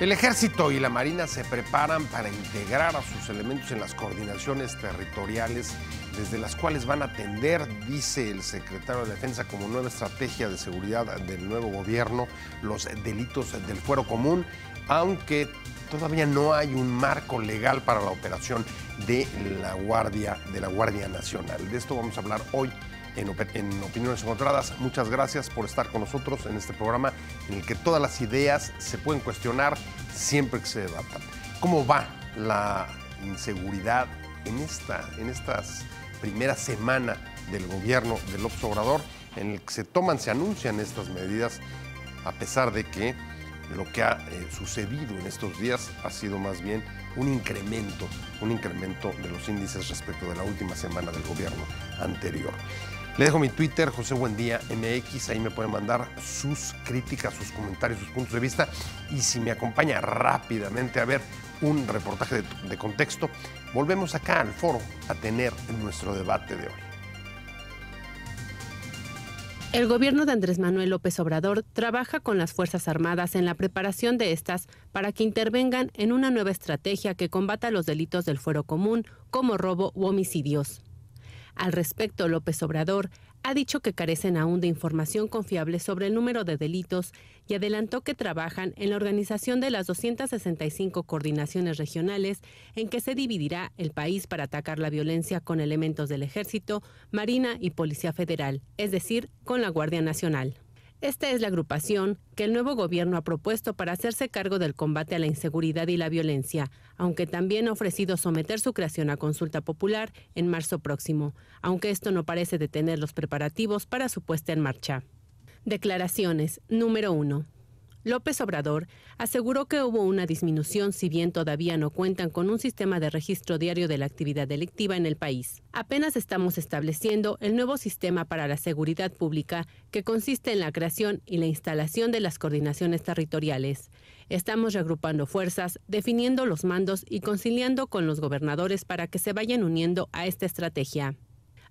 El Ejército y la Marina se preparan para integrar a sus elementos en las coordinaciones territoriales, desde las cuales van a atender, dice el secretario de Defensa, como nueva estrategia de seguridad del nuevo gobierno, los delitos del fuero común, aunque todavía no hay un marco legal para la operación de la Guardia Nacional. De esto vamos a hablar hoy en Opiniones Encontradas. Muchas gracias por estar con nosotros en este programa en el que todas las ideas se pueden cuestionar siempre que se debatan. ¿Cómo va la inseguridad en estas primeras semanas del gobierno de López Obrador, en el que se anuncian estas medidas, a pesar de que lo que ha sucedido en estos días ha sido más bien un incremento de los índices respecto de la última semana del gobierno anterior? Le dejo mi Twitter, José Buendía MX, ahí me pueden mandar sus críticas, sus comentarios, sus puntos de vista, y si me acompaña rápidamente a ver un reportaje de contexto, volvemos acá al foro a tener nuestro debate de hoy. El gobierno de Andrés Manuel López Obrador trabaja con las Fuerzas Armadas en la preparación de estas para que intervengan en una nueva estrategia que combata los delitos del fuero común, como robo u homicidios. Al respecto, López Obrador ha dicho que carecen aún de información confiable sobre el número de delitos y adelantó que trabajan en la organización de las 265 coordinaciones regionales en que se dividirá el país para atacar la violencia con elementos del Ejército, Marina y Policía Federal, es decir, con la Guardia Nacional. Esta es la agrupación que el nuevo gobierno ha propuesto para hacerse cargo del combate a la inseguridad y la violencia, aunque también ha ofrecido someter su creación a consulta popular en marzo próximo, aunque esto no parece detener los preparativos para su puesta en marcha. Declaraciones. Número 1. López Obrador aseguró que hubo una disminución, si bien todavía no cuentan con un sistema de registro diario de la actividad delictiva en el país. Apenas estamos estableciendo el nuevo sistema para la seguridad pública, que consiste en la creación y la instalación de las coordinaciones territoriales. Estamos reagrupando fuerzas, definiendo los mandos y conciliando con los gobernadores para que se vayan uniendo a esta estrategia.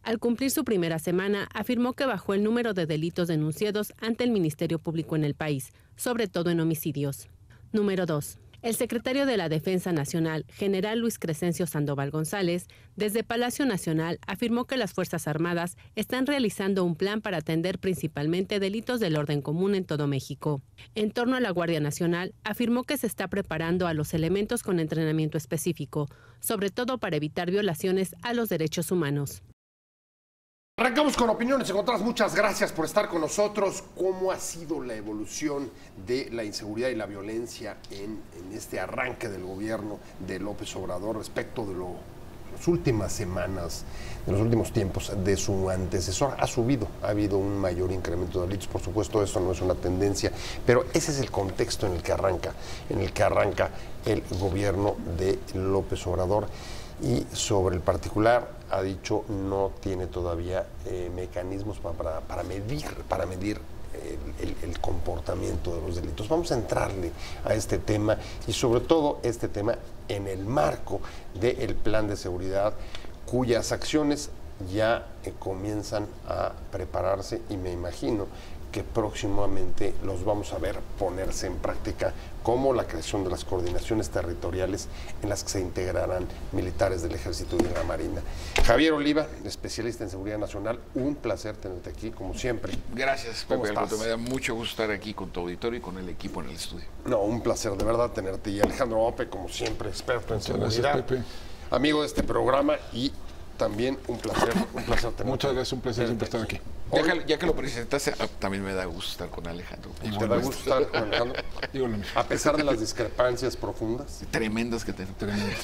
Al cumplir su primera semana, afirmó que bajó el número de delitos denunciados ante el Ministerio Público en el país, sobre todo en homicidios. Número 2. El secretario de la Defensa Nacional, general Luis Crescencio Sandoval González, desde Palacio Nacional afirmó que las Fuerzas Armadas están realizando un plan para atender principalmente delitos del orden común en todo México. En torno a la Guardia Nacional, afirmó que se está preparando a los elementos con entrenamiento específico, sobre todo para evitar violaciones a los derechos humanos. Arrancamos con Opiniones Encontradas. Muchas gracias por estar con nosotros. ¿Cómo ha sido la evolución de la inseguridad y la violencia en este arranque del gobierno de López Obrador respecto de las últimas semanas, de los últimos tiempos de su antecesor? Ha habido un mayor incremento de delitos. Por supuesto, esto no es una tendencia, pero ese es el contexto en el que arranca el gobierno de López Obrador. Y sobre el particular, ha dicho, no tiene todavía mecanismos para medir el comportamiento de los delitos. Vamos a entrarle a este tema, y sobre todo este tema en el marco del plan de seguridad, cuyas acciones ya comienzan a prepararse, y me imagino que próximamente los vamos a ver ponerse en práctica, como la creación de las coordinaciones territoriales en las que se integrarán militares del Ejército y de la Marina. Javier Oliva, especialista en seguridad nacional, un placer tenerte aquí, como siempre. Gracias, Pepe Alberto. Me da mucho gusto estar aquí con tu auditorio y con el equipo en el estudio. No, un placer de verdad tenerte. Y Alejandro Ope, como siempre, experto en seguridad, gracias, Pepe, amigo de este programa, y también un placer tenerte. Muchas gracias, un placer siempre estar aquí. Ya que lo presentaste, también me da gusto estar con Alejandro. ¿Te da gusto estar con Alejandro? A pesar de las discrepancias profundas. Tremendas que tenemos.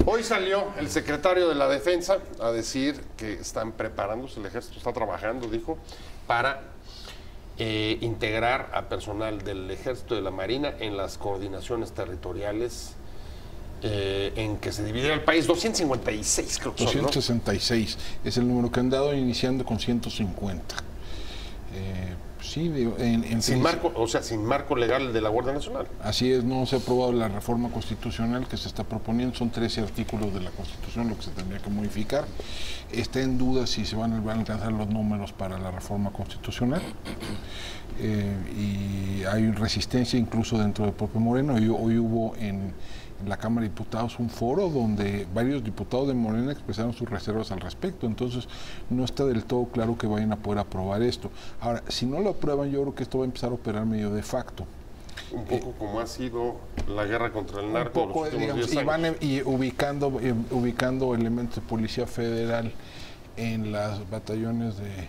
Hoy salió el secretario de la Defensa a decir que están preparándose, el Ejército está trabajando, dijo, para integrar a personal del Ejército y de la Marina en las coordinaciones territoriales en que se dividirá el país. 256 creo que son, 266 ¿no? Es el número que han dado, iniciando con 150. Sí, sin marco legal de la Guardia Nacional. Así es, no se ha aprobado la reforma constitucional que se está proponiendo. Son 13 artículos de la Constitución lo que se tendría que modificar. Está en duda si se van a alcanzar los números para la reforma constitucional. y hay resistencia incluso dentro del propio Morena. Hoy hubo en la Cámara de Diputados un foro donde varios diputados de Morena expresaron sus reservas al respecto, entonces no está del todo claro que vayan a poder aprobar esto. Ahora, si no lo aprueban, yo creo que esto va a empezar a operar medio de facto. Un poco como ha sido la guerra contra el narco. Un poco, digamos, y ubicando elementos de policía federal en las batallones de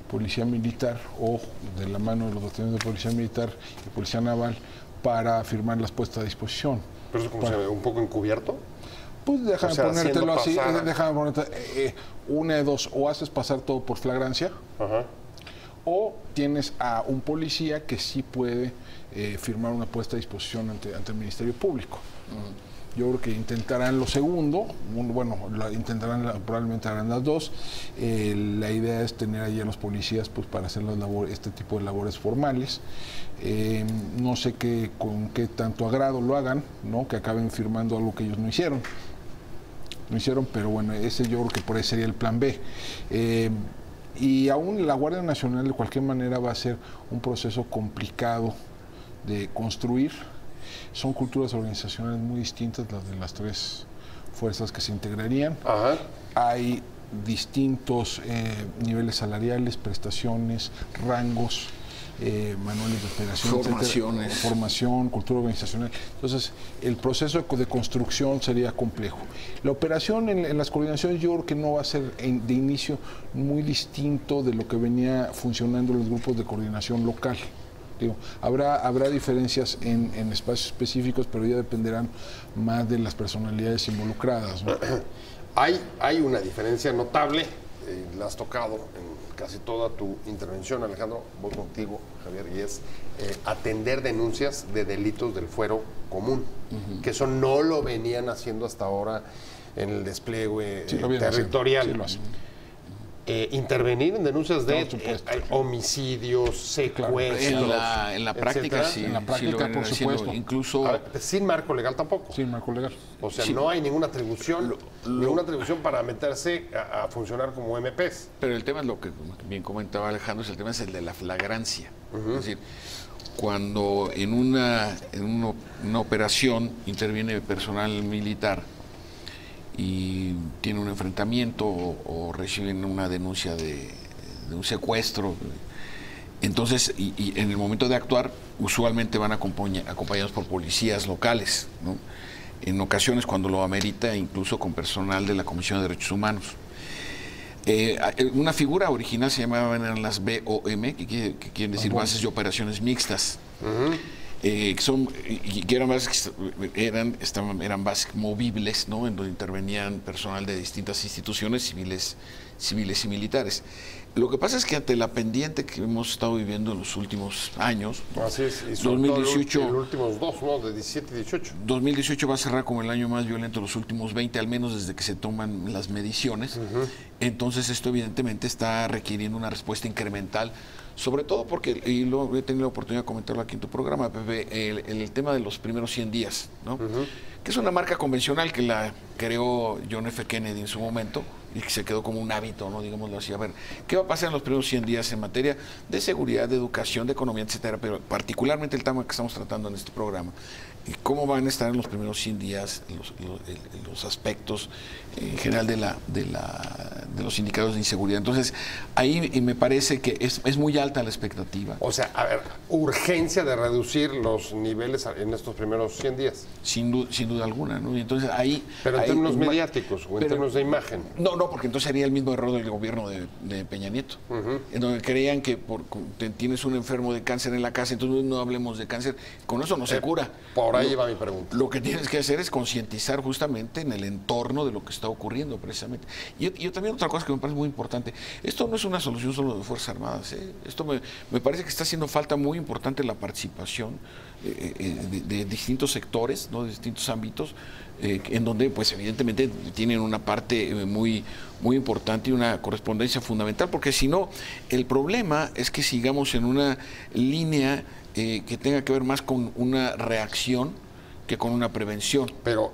policía militar o de la mano de los batallones de policía militar y policía naval para firmar las puestas a disposición. ¿Pero eso como se ve? ¿Un poco encubierto? Pues déjame ponértelo así, pasar... déjame ponerte una de dos, o haces pasar todo por flagrancia, o tienes a un policía que sí puede firmar una puesta a disposición ante el Ministerio Público. Yo creo que intentarán lo segundo, probablemente harán las dos. La idea es tener allí a los policías pues para hacer este tipo de labores formales. No sé con qué tanto agrado lo hagan, ¿no? Que acaben firmando algo que ellos no hicieron. Pero bueno, ese yo creo que por ahí sería el plan B. Y aún la Guardia Nacional de cualquier manera va a ser un proceso complicado de construir. Son culturas organizacionales muy distintas las de las tres fuerzas que se integrarían. Hay distintos niveles salariales, prestaciones, rangos, manuales de operación, formación, cultura organizacional. Entonces, el proceso de construcción sería complejo. La operación en las coordinaciones yo creo que no va a ser de inicio muy distinto de lo que venía funcionando en los grupos de coordinación local. Digo, habrá diferencias en espacios específicos, pero ya dependerán más de las personalidades involucradas, ¿no? Hay una diferencia notable, la has tocado en casi toda tu intervención, Alejandro, voy contigo, Javier, y es atender denuncias de delitos del fuero común, que eso no lo venían haciendo hasta ahora en el despliegue territorial. Sí, lo hacen. Intervenir en denuncias de homicidios, secuestros. En la práctica, sí. En la práctica, por supuesto. Incluso sin marco legal tampoco. Sin marco legal. O sea, no hay ninguna atribución, para meterse a funcionar como MPs. Pero el tema es lo que bien comentaba Alejandro, el tema es el de la flagrancia. Es decir, cuando en una operación interviene personal militar y tiene un enfrentamiento o reciben una denuncia de un secuestro, entonces, y en el momento de actuar, usualmente van acompañados por policías locales, ¿no? En ocasiones, cuando lo amerita, incluso con personal de la Comisión de Derechos Humanos. Una figura original se llamaban las BOM, que quieren decir bases de operaciones mixtas. Que eran bases movibles, ¿no? En donde intervenían personal de distintas instituciones civiles y militares. Lo que pasa es que ante la pendiente que hemos estado viviendo en los últimos años, así es, y 2018, los últimos dos, ¿no? De 17 y 18. 2018 va a cerrar como el año más violento de los últimos 20, al menos desde que se toman las mediciones. Entonces esto evidentemente está requiriendo una respuesta incremental, sobre todo porque, y lo he tenido la oportunidad de comentarlo aquí en tu programa, Pepe, el tema de los primeros 100 días, ¿no? Que es una marca convencional que la creó John F. Kennedy en su momento y que se quedó como un hábito, ¿no? Digámoslo así. A ver, ¿qué va a pasar en los primeros 100 días en materia de seguridad, de educación, de economía, etcétera? Pero particularmente el tema que estamos tratando en este programa, ¿cómo van a estar en los primeros 100 días los aspectos en general de los indicadores de inseguridad? Entonces, ahí me parece que es muy alta la expectativa. O sea, a ver, urgencia de reducir los niveles en estos primeros 100 días. Sin duda alguna, ¿no? Y entonces ahí... Pero en términos mediáticos o en términos de imagen. No, porque entonces sería el mismo error del gobierno de Peña Nieto, en donde creían que tienes un enfermo de cáncer en la casa, entonces no hablemos de cáncer, con eso no se cura. Por ahí va mi pregunta. Lo que tienes que hacer es concientizar justamente en el entorno de lo que está ocurriendo precisamente. Y también otra cosa que me parece muy importante, esto no es una solución solo de Fuerzas Armadas, ¿eh? Esto me parece que está haciendo falta muy importante la participación de distintos sectores, ¿no? De distintos ámbitos, en donde pues evidentemente tienen una parte muy importante y una correspondencia fundamental, porque si no, el problema es que sigamos en una línea que tenga que ver más con una reacción que con una prevención. Pero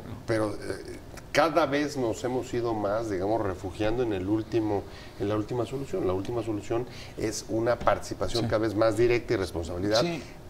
cada vez nos hemos ido más, digamos, refugiando en la última solución. La última solución es una participación cada vez más directa y responsabilidad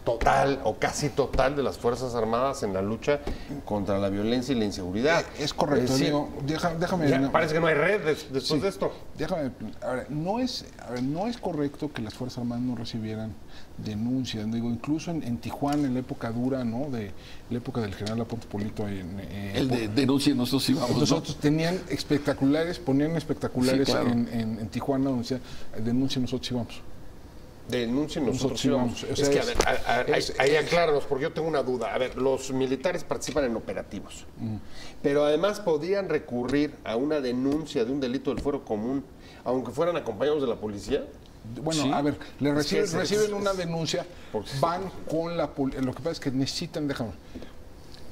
total o casi total de las Fuerzas Armadas en la lucha contra la violencia y la inseguridad. Es correcto, digo, déjame... Ya, parece que no hay red después de esto. Déjame, a ver, no es correcto que las Fuerzas Armadas no recibieran denuncias. Digo, incluso en Tijuana, en la época dura, ¿no? De la época del general Aponte Polito. El de denuncia, nosotros íbamos. Nosotros ponían espectaculares Sí, claro. en Tijuana, donde decía, denuncia, nosotros íbamos. Denuncien, nosotros sí íbamos. vamos. O sea, es que, ahí acláranos, porque yo tengo una duda. A ver, los militares participan en operativos, pero además podrían recurrir a una denuncia de un delito del fuero común, aunque fueran acompañados de la policía. Bueno, Sí. a ver, reciben una es- denuncia, porque sí. van con la policía. Lo que pasa es que necesitan, déjame,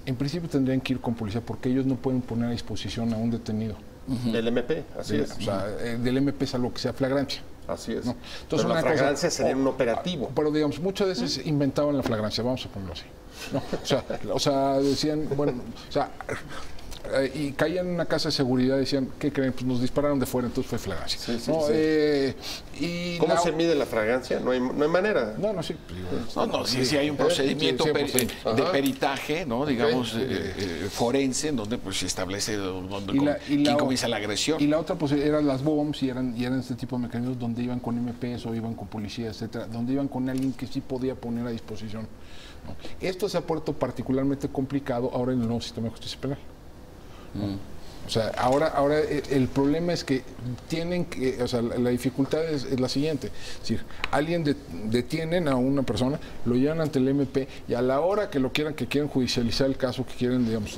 en principio tendrían que ir con policía porque ellos no pueden poner a disposición a un detenido. Del MP, así es. O sea, del MP es algo que sea flagrancia. Así es. ¿no? Pero la flagrancia sería un operativo. Pero digamos, muchas veces inventaban la flagrancia, vamos a ponerlo así. ¿no? O sea, decían, bueno, o sea, y caían en una casa de seguridad y decían, ¿qué creen? Pues nos dispararon de fuera, entonces fue flagrancia. Sí, sí, ¿no? sí. Y ¿Cómo se mide la fragancia? No hay manera. No, sí. No, sí hay un procedimiento sí, de Ajá. peritaje, ¿no? Digamos, forense, en donde pues se establece quién comienza la agresión. Y la otra pues eran las bombs y eran este tipo de mecanismos donde iban con MPs o iban con policía, etcétera, donde iban con alguien que sí podía poner a disposición. ¿no? Esto se ha puesto particularmente complicado ahora en el nuevo sistema de justicia penal. O sea, ahora el problema es que tienen que, o sea, la dificultad es la siguiente, es decir, alguien detienen a una persona, lo llevan ante el MP y a la hora que quieren judicializar el caso, que quieren, digamos,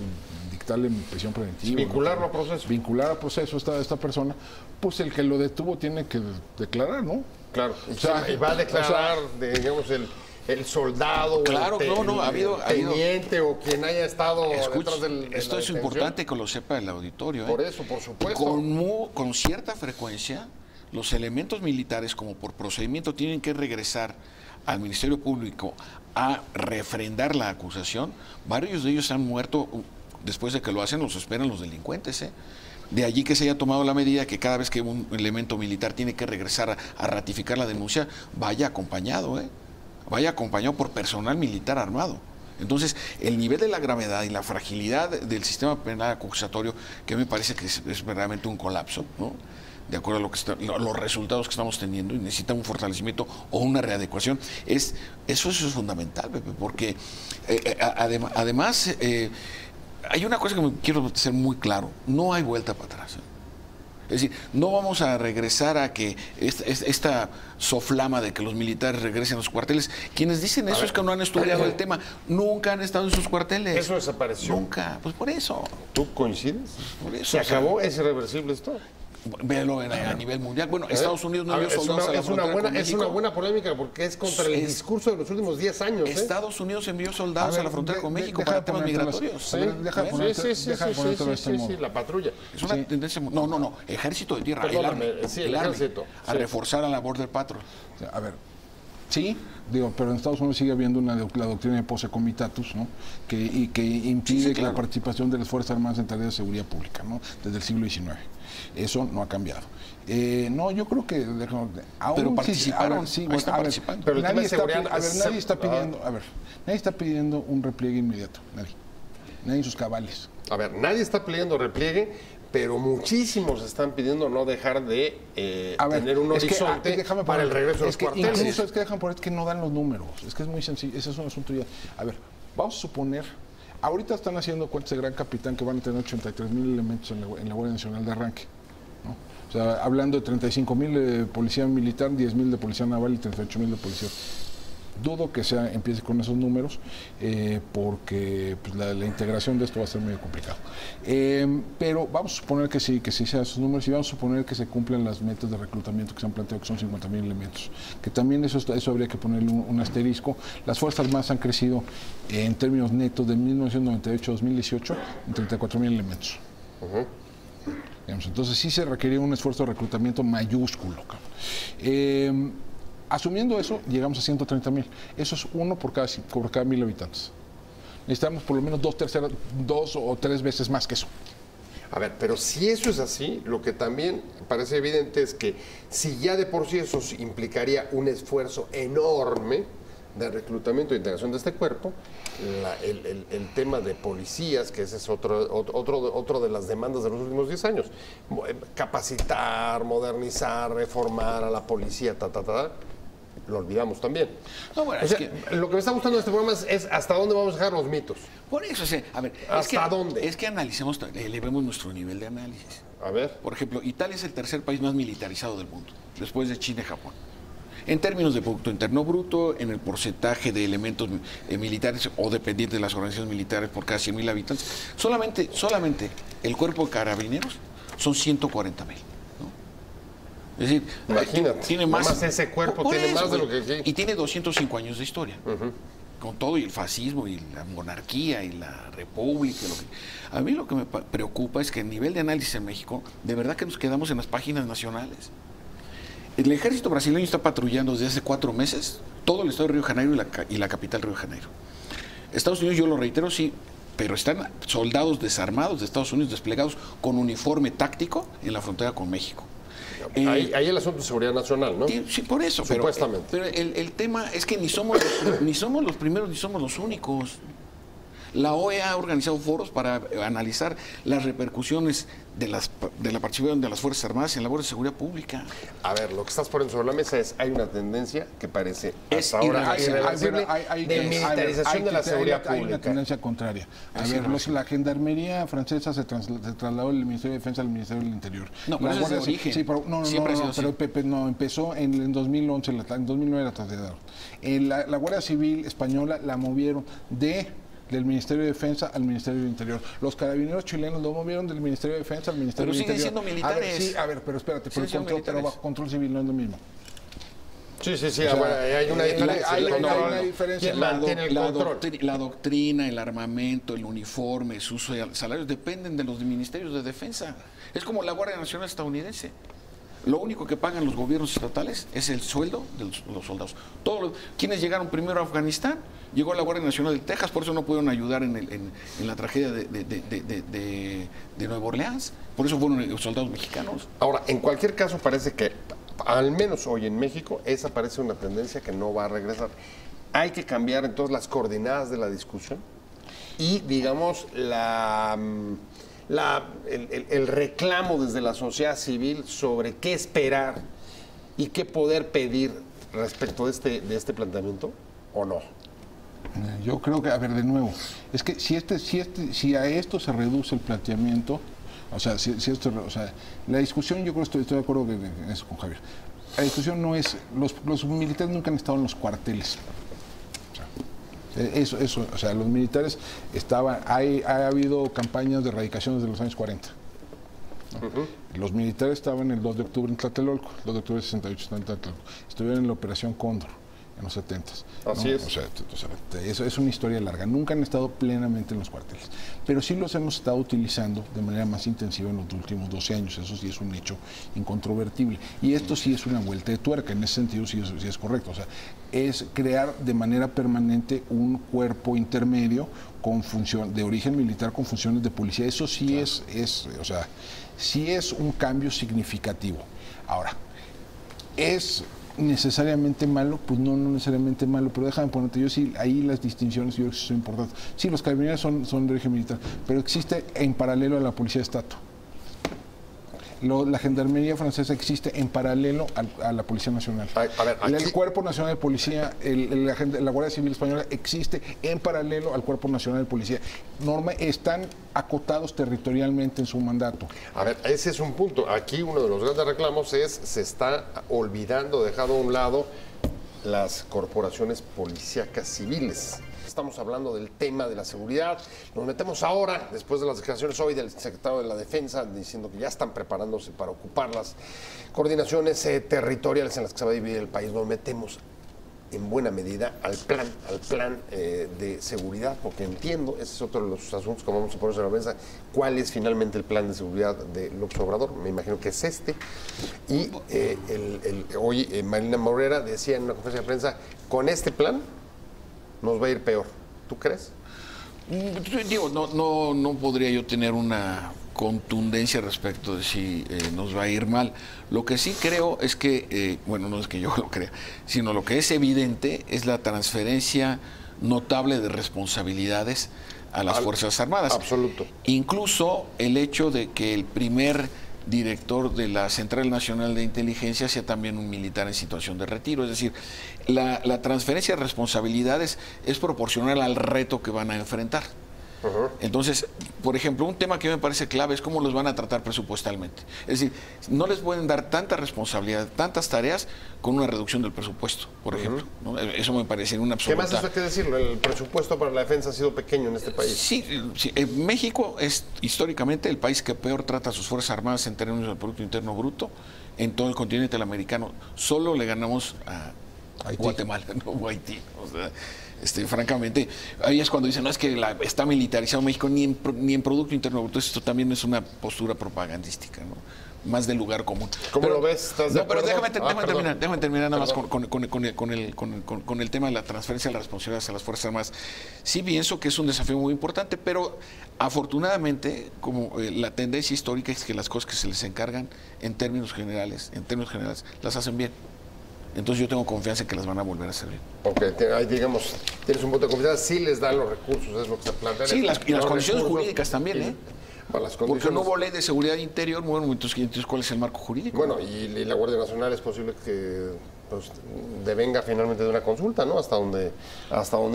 dictarle prisión preventiva, Vincularlo ¿no? a proceso. Vincular a proceso esta persona, pues el que lo detuvo tiene que declarar, ¿no? Claro. O sea, y va a declarar, digamos, el soldado, Claro, o ha habido teniente o quien haya estado Escucha, detrás del. esto es importante que lo sepa el auditorio. Por eso, por supuesto. Con cierta frecuencia, los elementos militares, como por procedimiento, tienen que regresar al Ministerio Público a refrendar la acusación. Varios de ellos han muerto después de que lo hacen, los esperan los delincuentes. De allí que se haya tomado la medida que cada vez que un elemento militar tiene que regresar a ratificar la denuncia, vaya acompañado, vaya acompañado por personal militar armado. Entonces, el nivel de la gravedad y la fragilidad del sistema penal acusatorio, que me parece que es verdaderamente un colapso, ¿no? De acuerdo a los resultados que estamos teniendo, y necesita un fortalecimiento o una readecuación, eso es fundamental, Pepe, porque además hay una cosa que quiero ser muy claro, no hay vuelta para atrás. Es decir, no vamos a regresar a que esta soflama de que los militares regresen a los cuarteles. Quienes dicen eso es que no han estudiado el tema. Nunca han estado en sus cuarteles. Eso desapareció. Nunca. Pues por eso. ¿Tú coincides? Por eso. ¿Se acabó? ¿Es irreversible esto? Véalo a nivel mundial. Bueno, Estados Unidos no envió soldados a la frontera con México. Es una buena polémica porque es contra el discurso de los últimos 10 años. Estados Unidos envió soldados a la frontera con México para temas migratorios. Sí, la patrulla. Es una tendencia. No, ejército de tierra. Perdóname, el ejército. A reforzar a la Border Patrol. A ver, sí, digo, pero en Estados Unidos sigue habiendo la doctrina de posse comitatus, ¿no? que impide claro. la participación de las Fuerzas Armadas en tareas de seguridad pública, ¿no? Desde el siglo XIX. Eso no ha cambiado. No, yo creo que pero participaron, Pero nadie está pidiendo un repliegue inmediato, nadie en sus cabales. A ver, nadie está pidiendo repliegue, pero muchísimos están pidiendo no dejar de tener un horizonte para el regreso a los cuarteles. Incluso es que dejan por es que no dan los números, es que es muy sencillo, ese es un asunto ya. A ver, vamos a suponer, ahorita están haciendo cuentas de Gran Capitán que van a tener 83,000 elementos en la Guardia Nacional de arranque, ¿no? O sea, hablando de 35,000 de policía militar, 10,000 de policía naval y 38,000 de policía. Dudo que empiece con esos números porque pues, la integración de esto va a ser medio complicado. Pero vamos a suponer que sí sean esos números y vamos a suponer que se cumplen las metas de reclutamiento que se han planteado, que son 50,000 elementos. Que también eso habría que ponerle un asterisco. Las Fuerzas Armadas han crecido en términos netos de 1998 a 2018 en 34,000 elementos. Entonces sí se requería un esfuerzo de reclutamiento mayúsculo. Asumiendo eso, llegamos a 130,000. Eso es uno por cada 1,000 habitantes. Necesitamos por lo menos 2 o 3 veces más que eso. A ver, pero si eso es así, lo que también parece evidente es que si ya de por sí eso implicaría un esfuerzo enorme de reclutamiento e integración de este cuerpo, el tema de policías, que ese es otro de las demandas de los últimos 10 años, capacitar, modernizar, reformar a la policía, lo olvidamos también. No, bueno, o sea, lo que me está gustando de este programa es hasta dónde vamos a dejar los mitos. Por eso, o sea, a ver, ¿hasta dónde? Es que analicemos, elevemos nuestro nivel de análisis. A ver. Por ejemplo, Italia es el tercer país más militarizado del mundo, después de China y Japón. En términos de Producto Interno Bruto, en el porcentaje de elementos militares o dependientes de las organizaciones militares por cada 100.000 habitantes, solamente el cuerpo de carabineros son 140,000. Es decir, imagínate, tiene más ese cuerpo tiene eso, más de lo que aquí. Y tiene 205 años de historia. Con todo, y el fascismo, y la monarquía, y la república. A mí lo que me preocupa es que el nivel de análisis en México, de verdad que nos quedamos en las páginas nacionales. El ejército brasileño está patrullando desde hace 4 meses todo el estado de Río de Janeiro y la capital Río de Janeiro. Estados Unidos, yo lo reitero, sí, pero están soldados desarmados de Estados Unidos desplegados con uniforme táctico en la frontera con México. Ahí el asunto de seguridad nacional, ¿no? Sí, por eso. Supuestamente. Pero el tema es que ni somos los primeros ni somos los únicos. La OEA ha organizado foros para analizar las repercusiones de la participación de las Fuerzas Armadas en labores de seguridad pública. A ver, lo que estás poniendo sobre la mesa es, hay una tendencia que parece hasta ahora irreversible de militarización de la seguridad pública. Hay una tendencia contraria. A ver, la gendarmería francesa se trasladó del Ministerio de Defensa al Ministerio del Interior. No, pero eso es de origen. Sí, pero pero empezó en 2011, en 2009 la trasladaron. La Guardia Civil española la movieron del Ministerio de Defensa al Ministerio del Interior. Los carabineros chilenos lo movieron del Ministerio de Defensa al Ministerio del Interior. Pero siguen siendo militares. A ver, pero espérate, pero bajo control civil no es lo mismo. Sí, o sea, hay una diferencia. Hay una diferencia. ¿Quién mantiene el control? La doctrina, el armamento, el uniforme, su uso de salarios dependen de los ministerios de defensa. Es como la Guardia Nacional estadounidense. Lo único que pagan los gobiernos estatales es el sueldo de los soldados. Quienes llegaron primero a Afganistán, llegó la Guardia Nacional de Texas, por eso no pudieron ayudar en la tragedia de Nueva Orleans. Por eso fueron los soldados mexicanos. Ahora, en cualquier caso, parece que, al menos hoy en México, esa parece una tendencia que no va a regresar. Hay que cambiar entonces las coordenadas de la discusión y, digamos, el reclamo desde la sociedad civil sobre qué esperar y qué poder pedir respecto de este planteamiento, ¿o no? Yo creo que, a ver, de nuevo, es que si a esto se reduce el planteamiento, o sea, la discusión, yo creo que estoy de acuerdo en eso con Javier. La discusión no es, los militares nunca han estado en los cuarteles. Eso, o sea, los militares ha habido campañas de erradicación desde los años 40. ¿No? Los militares estaban el 2 de octubre en Tlatelolco, 2 de octubre de 68 en Tlatelolco. Estuvieron en la Operación Cóndor en los 70s. Así es. O sea, eso es una historia larga. Nunca han estado plenamente en los cuarteles. Pero sí los hemos estado utilizando de manera más intensiva en los últimos 12 años. Eso sí es un hecho incontrovertible. Y esto sí es una vuelta de tuerca. En ese sentido sí es correcto. O sea, es crear de manera permanente un cuerpo intermedio con función de origen militar con funciones de policía. Eso sí sí es un cambio significativo. Ahora, ¿es necesariamente malo? Pues no necesariamente malo, pero déjame ponerte, yo sí, ahí las distinciones yo creo que son importantes. Sí, los carabineros son de origen militar, pero existe en paralelo a la policía de Estado. La gendarmería francesa existe en paralelo a la Policía Nacional. El Cuerpo Nacional de Policía, la Guardia Civil Española existe en paralelo al Cuerpo Nacional de Policía. Están acotados territorialmente en su mandato. A ver, ese es un punto. Aquí uno de los grandes reclamos se está olvidando, dejando a un lado las corporaciones policíacas civiles. Estamos hablando del tema de la seguridad. Nos metemos ahora, después de las declaraciones hoy del secretario de la Defensa, diciendo que ya están preparándose para ocupar las coordinaciones territoriales en las que se va a dividir el país. Nos metemos en buena medida al plan de seguridad, porque entiendo, ese es otro de los asuntos que vamos a poner sobre la mesa, cuál es finalmente el plan de seguridad de López Obrador. Me imagino que es este. Y hoy Marina Morera decía en una conferencia de prensa, con este plan nos va a ir peor. ¿Tú crees? Digo, no podría yo tener una contundencia respecto de si nos va a ir mal. Lo que sí creo es que, bueno, no es que yo lo crea, sino lo que es evidente es la transferencia notable de responsabilidades a las Fuerzas Armadas. Absoluto. Incluso el hecho de que el primer director de la Central Nacional de Inteligencia sea también un militar en situación de retiro. Es decir, la transferencia de responsabilidades es proporcional al reto que van a enfrentar. Entonces, por ejemplo, un tema que me parece clave es cómo los van a tratar presupuestalmente. Es decir, no les pueden dar tanta responsabilidad, tantas tareas con una reducción del presupuesto, por ejemplo, ¿no? Eso me parece una absoluta... ¿Qué más eso hay que decirlo? El presupuesto para la defensa ha sido pequeño en este país. Sí, México es históricamente el país que peor trata a sus Fuerzas Armadas en términos del Producto Interno Bruto en todo el continente americano. Solo le ganamos a Guatemala, no a Haití. O sea, francamente, ahí es cuando dicen, no, es que está militarizado México, ni en Producto Interno Bruto. Esto también es una postura propagandística, ¿no? Más del lugar común. ¿Cómo lo ves? ¿Estás de acuerdo? Pero déjame terminar nada más con el tema de la transferencia de las responsabilidades a las Fuerzas Armadas. Sí pienso que es un desafío muy importante, pero afortunadamente, como la tendencia histórica es que las cosas que se les encargan en términos generales, las hacen bien. Entonces yo tengo confianza en que las van a volver a hacer bien. Ok, ahí digamos, tienes un voto de confianza, sí les dan los recursos, es lo que se plantea. Sí, y las condiciones jurídicas también, ¿eh? Bueno, porque no hubo ley de seguridad interior, bueno, entonces ¿cuál es el marco jurídico? Bueno, y la Guardia Nacional es posible que pues, devenga finalmente de una consulta, ¿no? Hasta donde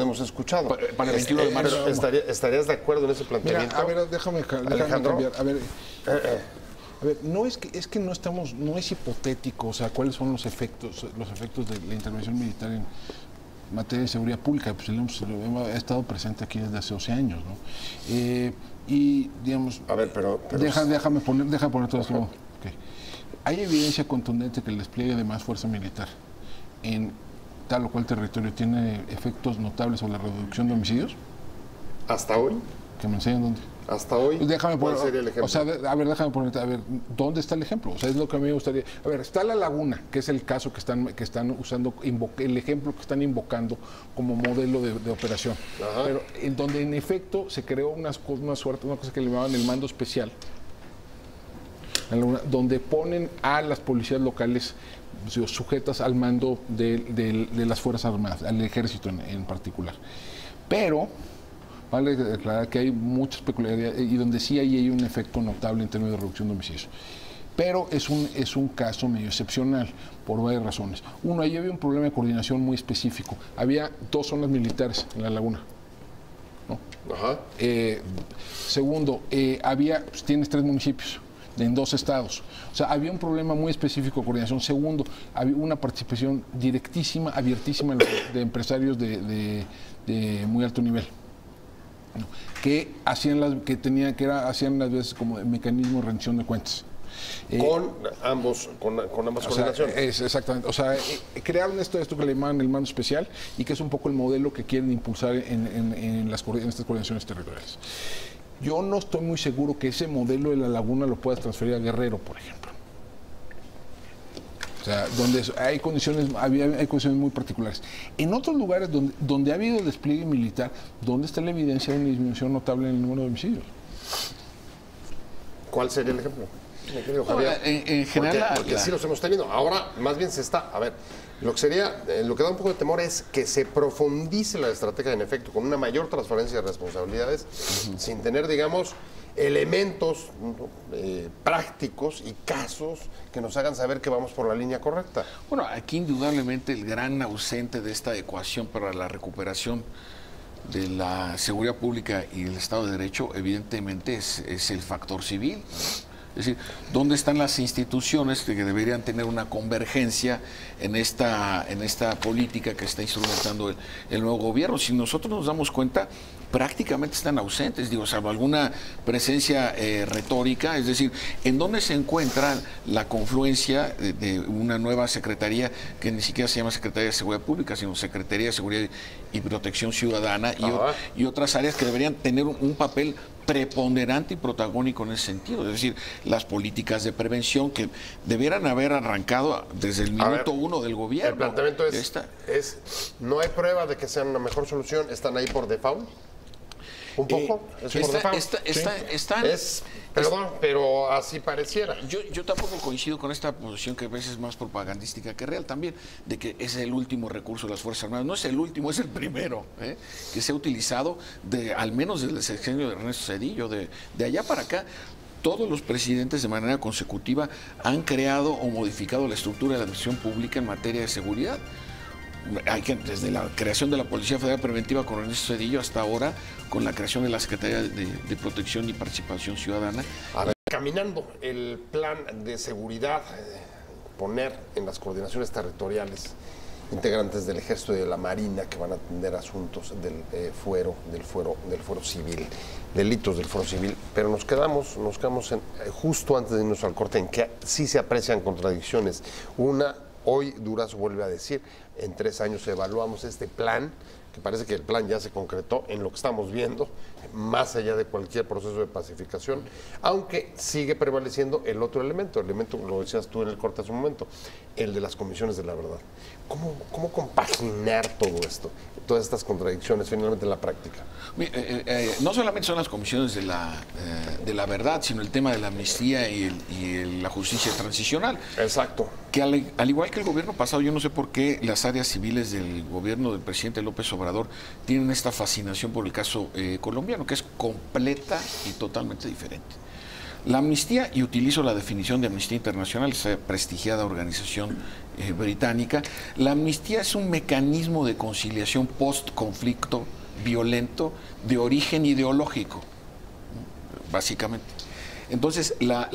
hemos escuchado. Para el 21 de marzo. ¿Estarías de acuerdo en ese planteamiento? Mira, a ver, déjame cambiar. A ver, no es que no es hipotético, o sea, cuáles son los efectos de la intervención militar en materia de seguridad pública, pues hemos estado presente aquí desde hace 12 años, ¿no? Y digamos, a ver, pero déjame poner todo esto. Okay. Hay evidencia contundente que el despliegue de más fuerza militar en tal o cual territorio tiene efectos notables sobre la reducción de homicidios. ¿Hasta hoy? Que me enseñen dónde. Hasta hoy, ¿cuál sería el ejemplo? O sea, déjame poner, ¿dónde está el ejemplo? O sea, es lo que a mí me gustaría. A ver, está La Laguna, que es el caso que están usando, el ejemplo que están invocando como modelo de operación. Ajá. Pero en donde en efecto se creó una cosa que le llamaban el mando especial, donde ponen a las policías locales sujetas al mando de las Fuerzas Armadas, al ejército en particular. Pero vale declarar que hay muchas peculiaridades y donde sí hay un efecto notable en términos de reducción de homicidios. Pero es un caso medio excepcional por varias razones. Uno, ahí había un problema de coordinación muy específico. Había 2 zonas militares en La Laguna, ¿no? Ajá. Segundo, tienes 3 municipios en 2 estados. O sea, había un problema muy específico de coordinación. Segundo, había una participación directísima, abiertísima de empresarios de muy alto nivel, ¿no? Que hacían hacían las veces como mecanismo de rendición de cuentas. Con ambas coordinaciones. Exactamente. O sea, crearon esto que le llaman el mando especial y que es un poco el modelo que quieren impulsar en estas coordinaciones territoriales. Yo no estoy muy seguro que ese modelo de La Laguna lo puedas transferir a Guerrero, por ejemplo. O sea, donde hay condiciones muy particulares. En otros lugares donde ha habido despliegue militar, ¿dónde está la evidencia de una disminución notable en el número de homicidios? ¿Cuál sería el ejemplo? Javier, en general, porque sí los hemos tenido. Ahora, más bien a ver, lo que da un poco de temor es que se profundice la estrategia en efecto con una mayor transferencia de responsabilidades, sin tener, digamos, elementos prácticos y casos que nos hagan saber que vamos por la línea correcta. Bueno, aquí indudablemente el gran ausente de esta ecuación para la recuperación de la seguridad pública y el Estado de Derecho, evidentemente, es el factor civil. Es decir, ¿dónde están las instituciones que deberían tener una convergencia en esta política que está instrumentando el nuevo gobierno? Si nosotros nos damos cuenta, prácticamente están ausentes, salvo alguna presencia retórica. Es decir, ¿en dónde se encuentra la confluencia de una nueva secretaría que ni siquiera se llama Secretaría de Seguridad Pública, sino Secretaría de Seguridad y Protección Ciudadana y otras áreas que deberían tener un papel preponderante y protagónico en ese sentido? Es decir, las políticas de prevención que debieran haber arrancado desde el minuto 1 del gobierno. El planteamiento no hay prueba de que sean una mejor solución, están ahí por default. ¿Un poco? Perdón, pero así pareciera. Yo tampoco coincido con esta posición que a veces es más propagandística que real también, de que es el último recurso de las Fuerzas Armadas. No es el último, es el primero que se ha utilizado al menos desde el sexenio de Ernesto Zedillo. De allá para acá, todos los presidentes de manera consecutiva han creado o modificado la estructura de la administración pública en materia de seguridad. Desde la creación de la Policía Federal Preventiva con Ernesto Zedillo hasta ahora con la creación de la Secretaría de Protección y Participación Ciudadana. A ver, caminando el plan de seguridad, poner en las coordinaciones territoriales integrantes del Ejército y de la Marina que van a atender asuntos del fuero civil, delitos del fuero civil, pero nos quedamos justo antes de irnos al corte en que sí se aprecian contradicciones. Una, hoy Durazo vuelve a decir, en 3 años evaluamos este plan, que parece que el plan ya se concretó en lo que estamos viendo, más allá de cualquier proceso de pacificación, aunque sigue prevaleciendo el otro elemento, lo decías tú en el corte hace un momento, el de las comisiones de la verdad. ¿Cómo compaginar todo esto, todas estas contradicciones finalmente en la práctica? No solamente son las comisiones de la verdad, sino el tema de la amnistía y la justicia transicional. Exacto. Que al igual que el gobierno pasado, yo no sé por qué las áreas civiles del gobierno del presidente López Obrador tienen esta fascinación por el caso colombiano, que es completa y totalmente diferente. La amnistía, y utilizo la definición de Amnistía Internacional, esa prestigiada organización británica, la amnistía es un mecanismo de conciliación post-conflicto violento de origen ideológico, básicamente. Entonces, la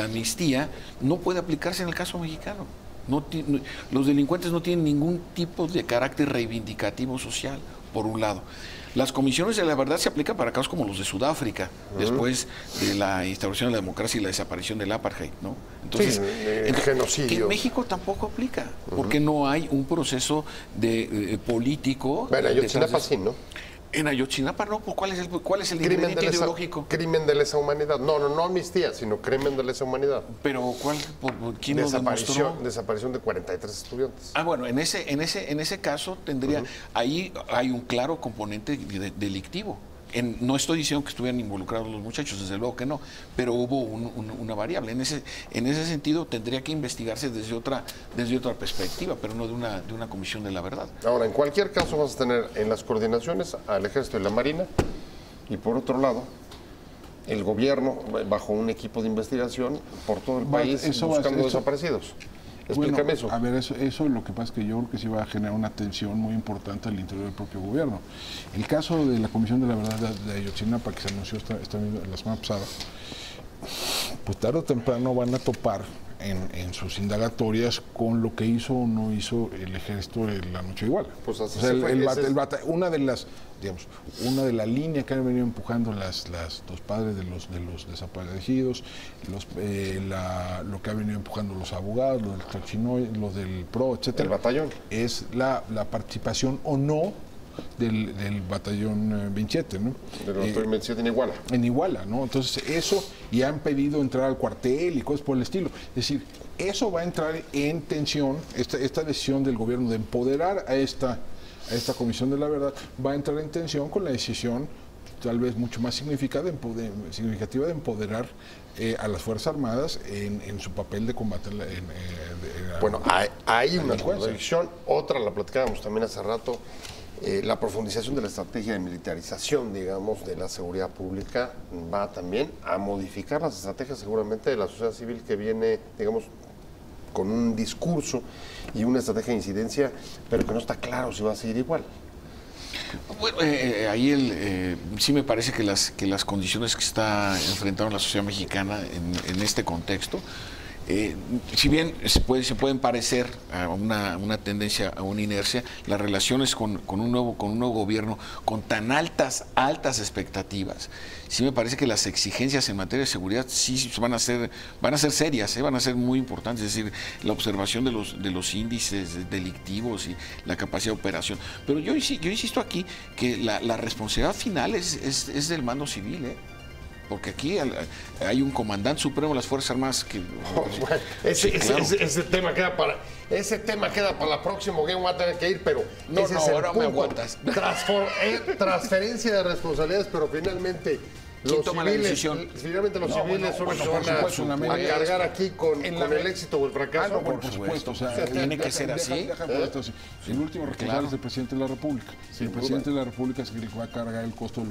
amnistía no puede aplicarse en el caso mexicano. Los delincuentes no tienen ningún tipo de carácter reivindicativo social, por un lado. Las comisiones de la verdad se aplican para casos como los de Sudáfrica, después de la instauración de la democracia y la desaparición del apartheid, ¿no? Entonces, genocidio. Que en México tampoco aplica, porque no hay un proceso político. Bueno, Ayotzinapa sí, ¿no? En Ayotzinapa no, ¿cuál es el ingrediente ideológico? Crimen de lesa humanidad. No amnistía, sino crimen de lesa humanidad. Pero ¿quién lo demostró? Desaparición de 43 estudiantes. Bueno, en ese caso tendría, ahí hay un claro componente delictivo. No estoy diciendo que estuvieran involucrados los muchachos, desde luego que no, pero hubo una variable. En ese sentido tendría que investigarse desde otra perspectiva, pero no de una comisión de la verdad. Ahora, en cualquier caso vas a tener en las coordinaciones al Ejército y la Marina, y por otro lado, el gobierno bajo un equipo de investigación por todo el país buscando desaparecidos. Explícame eso. A ver, eso lo que pasa es que yo creo que sí va a generar una tensión muy importante al interior del propio gobierno. El caso de la Comisión de la Verdad de Ayotzinapa, que se anunció la semana pasada, pues tarde o temprano van a topar en sus indagatorias con lo que hizo o no hizo el Ejército de la Noche Iguala. Pues así una de las líneas que han venido empujando los padres de los desaparecidos, lo que han venido empujando los abogados, los del Chachinoy, los del PRO, etcétera. El batallón. Es la participación o no del batallón 27, ¿no? Del batallón 27 en Iguala. En Iguala, ¿no? Entonces eso, y han pedido entrar al cuartel y cosas por el estilo. Es decir, eso va a entrar en tensión, esta decisión del gobierno de empoderar a esta Comisión de la Verdad, va a entrar en tensión con la decisión tal vez mucho más significativa de empoderar a las Fuerzas Armadas en su papel de combate. Bueno, hay una contradicción, otra la platicábamos también hace rato. La profundización de la estrategia de militarización, digamos, de la seguridad pública va también a modificar las estrategias seguramente de la sociedad civil que viene, digamos, con un discurso y una estrategia de incidencia, pero que no está claro si va a seguir igual. Bueno, ahí sí me parece que las condiciones que está enfrentando la sociedad mexicana en este contexto, si bien se pueden parecer a una tendencia, a una inercia, las relaciones con un nuevo gobierno con tan altas expectativas, sí me parece que las exigencias en materia de seguridad sí van a ser serias, van a ser muy importantes. Es decir, la observación de los índices delictivos y la capacidad de operación. Pero yo insisto aquí que la responsabilidad final es del mando civil, porque aquí hay un comandante supremo de las Fuerzas Armadas que... Bueno, ese tema queda para... Ese tema queda para el próximo Game, voy a tener que ir, pero No, ese no, es el ahora punto. me aguantas. Transferencia de responsabilidades, pero finalmente ¿Quién los toma la civiles, decisión? finalmente los civiles son los que van a cargar aquí con el éxito o el fracaso. Por supuesto, o sea, tiene que ser así. El último responsable es el presidente de la República. El presidente de la República es el que va a cargar el costo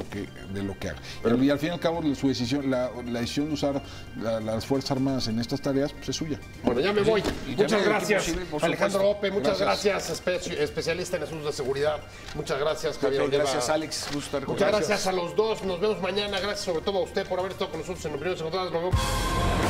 de lo que haga. Y al fin y al cabo, su decisión, la decisión de usar las Fuerzas Armadas en estas tareas, pues es suya. Bueno, ya me voy. Muchas gracias, Alejandro Ope. Muchas gracias, especialista en asuntos de seguridad. Muchas gracias, Javier. Gracias, Alex. Muchas gracias a los dos. Nos vemos mañana. Gracias sobre todo a usted por haber estado con nosotros en Opiniones Encontradas. Nos vemos.